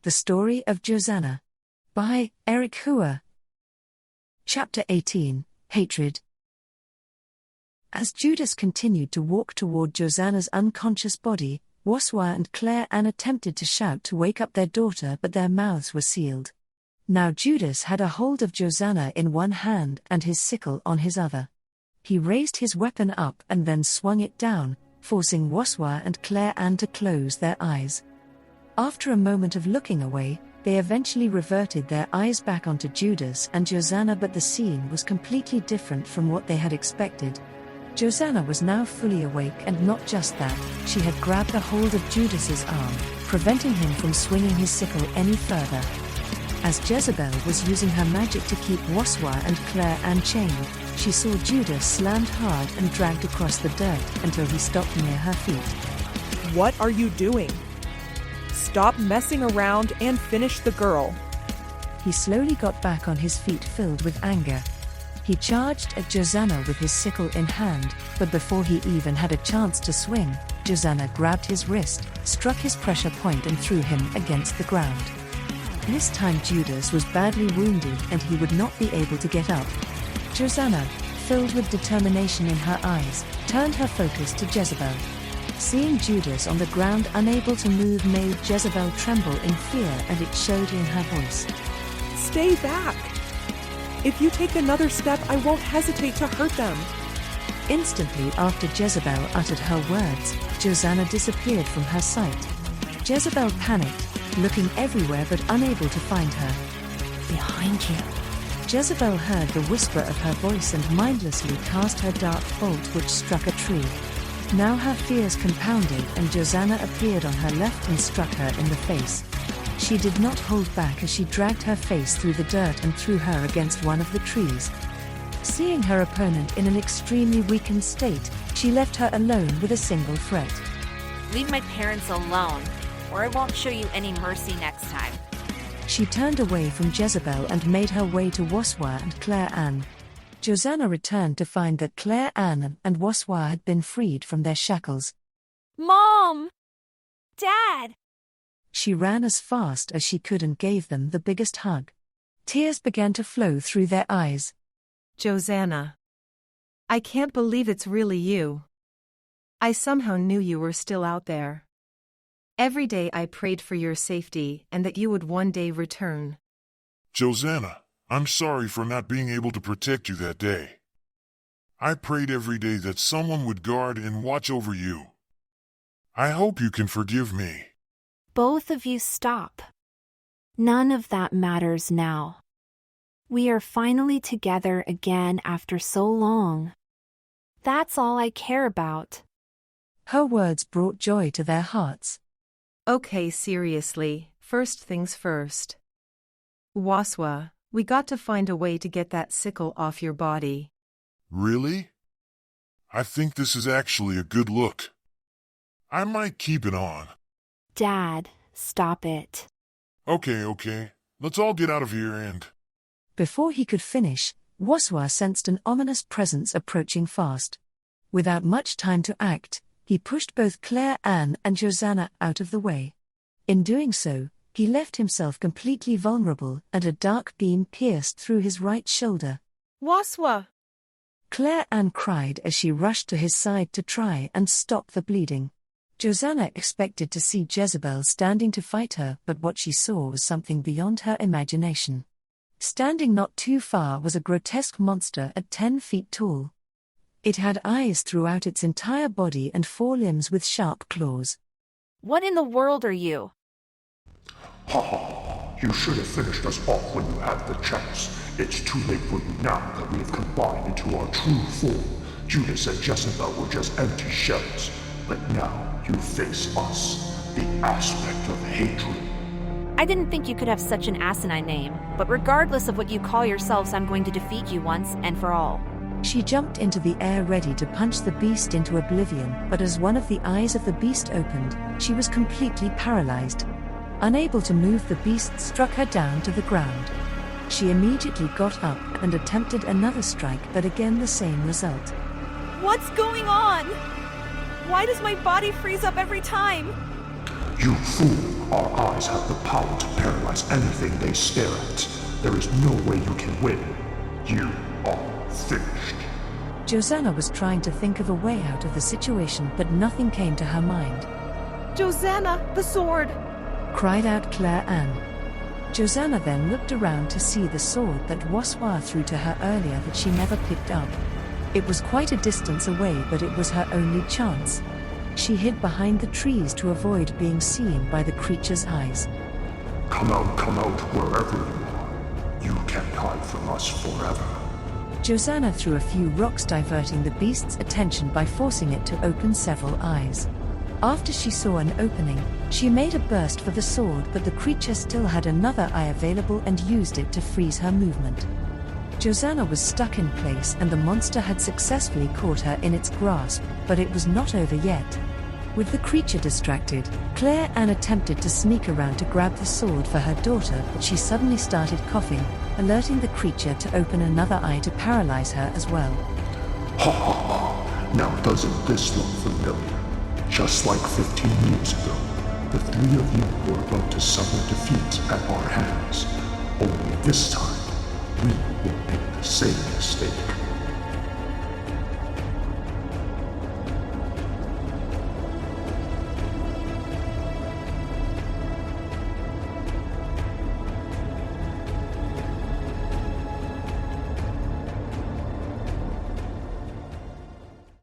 The Story of Josanna. By Eric Hua. Chapter 18, Hatred. As Judas continued to walk toward Josanna's unconscious body, Voiceover and Claire Anne attempted to shout to wake up their daughter, but their mouths were sealed. Now Judas had a hold of Josanna in one hand and his sickle on his other. He raised his weapon up and then swung it down, forcing Voiceover and Claire Anne to close their eyes. After a moment of looking away, they eventually reverted their eyes back onto Judas and Josanna, but the scene was completely different from what they had expected. Josanna was now fully awake, and not just that, she had grabbed a hold of Judas's arm, preventing him from swinging his sickle any further. As Jezebel was using her magic to keep Voiceover and Claire Anne chained, she saw Judas slammed hard and dragged across the dirt until he stopped near her feet. What are you doing? Stop messing around and finish the girl. He slowly got back on his feet, filled with anger. He charged at Josanna with his sickle in hand, but before he even had a chance to swing, Josanna grabbed his wrist, struck his pressure point and threw him against the ground. This time Judas was badly wounded and he would not be able to get up. Josanna, filled with determination in her eyes, turned her focus to Jezebel. Seeing Judas on the ground unable to move made Jezebel tremble in fear, and it showed in her voice. Stay back! If you take another step, I won't hesitate to hurt them. Instantly after Jezebel uttered her words, Josanna disappeared from her sight. Jezebel panicked, looking everywhere but unable to find her. Behind you. Jezebel heard the whisper of her voice and mindlessly cast her dark bolt, which struck a tree. Now her fears compounded and Josanna appeared on her left and struck her in the face. She did not hold back as she dragged her face through the dirt and threw her against one of the trees. Seeing her opponent in an extremely weakened state, she left her alone with a single threat. Leave my parents alone, or I won't show you any mercy next time. She turned away from Jezebel and made her way to Voiceover and Claire Anne. Josanna returned to find that Claire Anne and Voiceover had been freed from their shackles. Mom! Dad! She ran as fast as she could and gave them the biggest hug. Tears began to flow through their eyes. Josanna. I can't believe it's really you. I somehow knew you were still out there. Every day I prayed for your safety and that you would one day return. Josanna, I'm sorry for not being able to protect you that day. I prayed every day that someone would guard and watch over you. I hope you can forgive me. Both of you stop. None of that matters now. We are finally together again after so long. That's all I care about. Her words brought joy to their hearts. Okay, seriously, first things first. Voiceover, we got to find a way to get that sickle off your body. Really? I think this is actually a good look. I might keep it on. Dad, stop it. Okay. Let's all get out of here and... Before he could finish, Voiceover sensed an ominous presence approaching fast. Without much time to act, he pushed both Claire Anne and Josanna out of the way. In doing so, he left himself completely vulnerable, and a dark beam pierced through his right shoulder. Voiceover! Claire Anne cried as she rushed to his side to try and stop the bleeding. Josanna expected to see Jezebel standing to fight her, but what she saw was something beyond her imagination. Standing not too far was a grotesque monster at 10 feet tall. It had eyes throughout its entire body and 4 limbs with sharp claws. What in the world are you? You should have finished us off when you had the chance. It's too late for you now that we have combined into our true form. Judas and Jezebel were just empty shells. But now you face us, the aspect of hatred. I didn't think you could have such an asinine name, but regardless of what you call yourselves, I'm going to defeat you once and for all. She jumped into the air ready to punch the beast into oblivion, but as one of the eyes of the beast opened, she was completely paralyzed. Unable to move, the beast struck her down to the ground. She immediately got up and attempted another strike, but again the same result. What's going on? Why does my body freeze up every time? You fool! Our eyes have the power to paralyze anything they stare at. There is no way you can win. You are finished. Josanna was trying to think of a way out of the situation, but nothing came to her mind. Josanna, the sword! Cried out Claire Anne. Josanna then looked around to see the sword that Voiceover threw to her earlier that she never picked up. It was quite a distance away, but it was her only chance. She hid behind the trees to avoid being seen by the creature's eyes. Come out wherever you are. You can't hide from us forever. Josanna threw a few rocks, diverting the beast's attention by forcing it to open several eyes. After she saw an opening, she made a burst for the sword, but the creature still had another eye available and used it to freeze her movement. Josanna was stuck in place and the monster had successfully caught her in its grasp, but it was not over yet. With the creature distracted, Claire Anne attempted to sneak around to grab the sword for her daughter, but she suddenly started coughing, alerting the creature to open another eye to paralyze her as well. Ha ha ha! Now doesn't this look familiar? Just like 15 years ago, the three of you were about to suffer defeat at our hands. Only this time, we will make the same mistake.